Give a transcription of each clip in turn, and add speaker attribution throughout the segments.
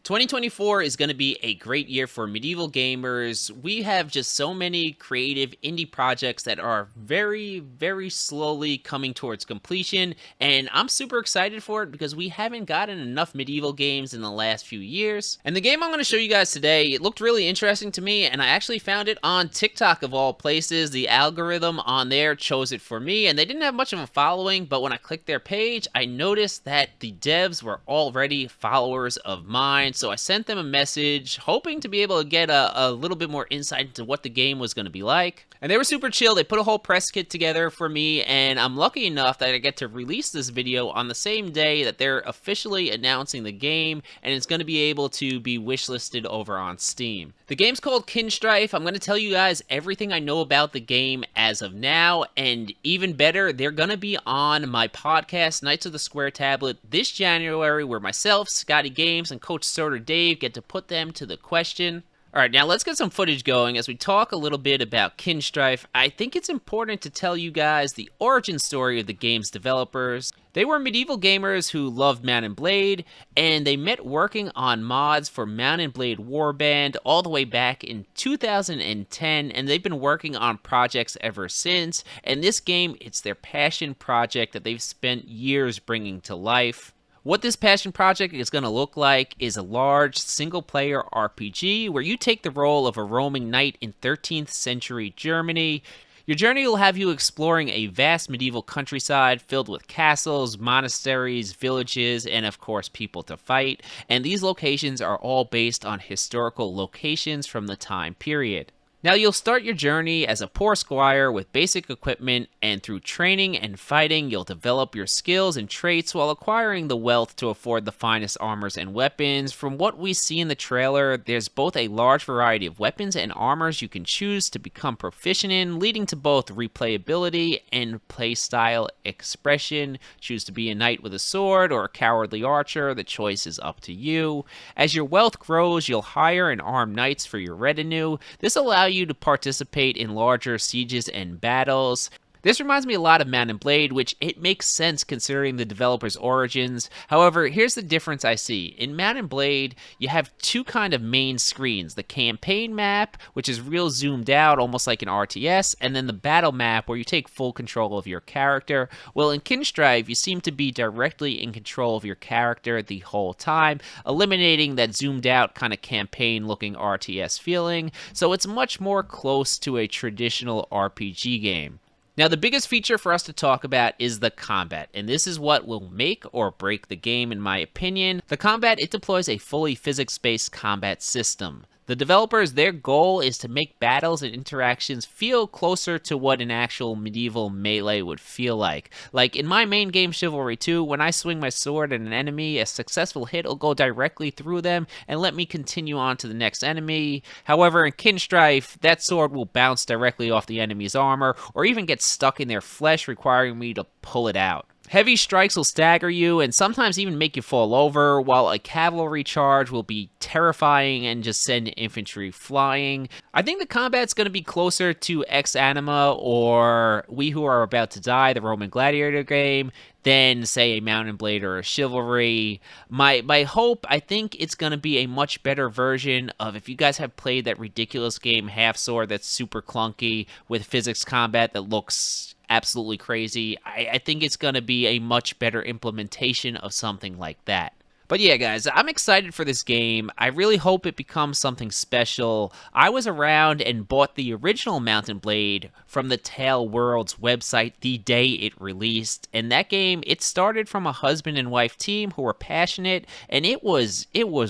Speaker 1: 2024 is going to be a great year for medieval gamers. We have just so many creative indie projects that are very slowly coming towards completion, and I'm super excited for it because we haven't gotten enough medieval games in the last few years. And the game I'm going to show you guys today, it looked really interesting to me, and I actually found it on TikTok of all places. The algorithm on there chose it for me, and they didn't have much of a following, but when I clicked their page, I noticed that the devs were already followers of mine. So I sent them a message hoping to be able to get a little bit more insight into what the game was going to be like. And they were super chill. They put a whole press kit together for me, and I'm lucky enough that I get to release this video on the same day that they're officially announcing the game, and it's going to be able to be wishlisted over on Steam. The game's called Kinstrife. I'm going to tell you guys everything I know about the game as of now, and even better, they're going to be on my podcast, Knights of the Square Tablet, this January, where myself, Scotty Games, and Coach Soder Dave get to put them to the question. Alright, now let's get some footage going as we talk a little bit about Kinstrife. I think it's important to tell you guys the origin story of the game's developers. They were medieval gamers who loved Mount and Blade, and they met working on mods for Mount and Blade Warband all the way back in 2010, and they've been working on projects ever since. And this game, it's their passion project that they've spent years bringing to life. What this passion project is going to look like is a large single-player RPG where you take the role of a roaming knight in 13th century Germany. Your journey will have you exploring a vast medieval countryside filled with castles, monasteries, villages, and of course people to fight. And these locations are all based on historical locations from the time period. Now, you'll start your journey as a poor squire with basic equipment, and through training and fighting, you'll develop your skills and traits while acquiring the wealth to afford the finest armors and weapons. From what we see in the trailer, there's both a large variety of weapons and armors you can choose to become proficient in, leading to both replayability and playstyle expression. Choose to be a knight with a sword or a cowardly archer, the choice is up to you. As your wealth grows, you'll hire and arm knights for your retinue. This allows you to participate in larger sieges and battles. This reminds me a lot of Mount and Blade, which it makes sense considering the developer's origins. However, here's the difference I see. In Mount and Blade, you have two kind of main screens. The campaign map, which is real zoomed out, almost like an RTS, and then the battle map, where you take full control of your character. Well, in Kinstrife, you seem to be directly in control of your character the whole time, eliminating that zoomed out kind of campaign-looking RTS feeling, so it's much more close to a traditional RPG game. Now, the biggest feature for us to talk about is the combat, and this is what will make or break the game in my opinion. The combat, it deploys a fully physics-based combat system. The developers, their goal is to make battles and interactions feel closer to what an actual medieval melee would feel like. Like in my main game, Chivalry 2, when I swing my sword at an enemy, a successful hit will go directly through them and let me continue on to the next enemy. However, in Kinstrife, that sword will bounce directly off the enemy's armor or even get stuck in their flesh, requiring me to pull it out. Heavy strikes will stagger you and sometimes even make you fall over, while a cavalry charge will be terrifying and just send infantry flying. I think the combat's going to be closer to Ex Anima or We Who Are About to Die, the Roman Gladiator game, than, say, a Mount and Blade or a Chivalry. My hope, I think it's going to be a much better version of, if you guys have played that ridiculous game Half Sword that's super clunky with physics combat that looks absolutely crazy, I think it's going to be a much better implementation of something like that. But yeah, guys, I'm excited for this game. I really hope it becomes something special. I was around and bought the original Mount and Blade from the Tale Worlds website the day it released. And that game, it started from a husband and wife team who were passionate, and it was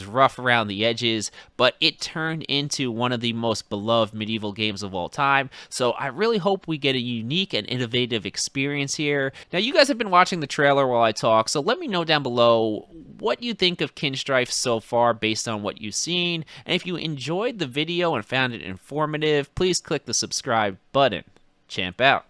Speaker 1: rough around the edges, but it turned into one of the most beloved medieval games of all time. So I really hope we get a unique and innovative experience here. Now, you guys have been watching the trailer while I talk, so let me know down below what you think of Kinstrife so far based on what you've seen. And if you enjoyed the video and found it informative, please click the subscribe button. Champ out.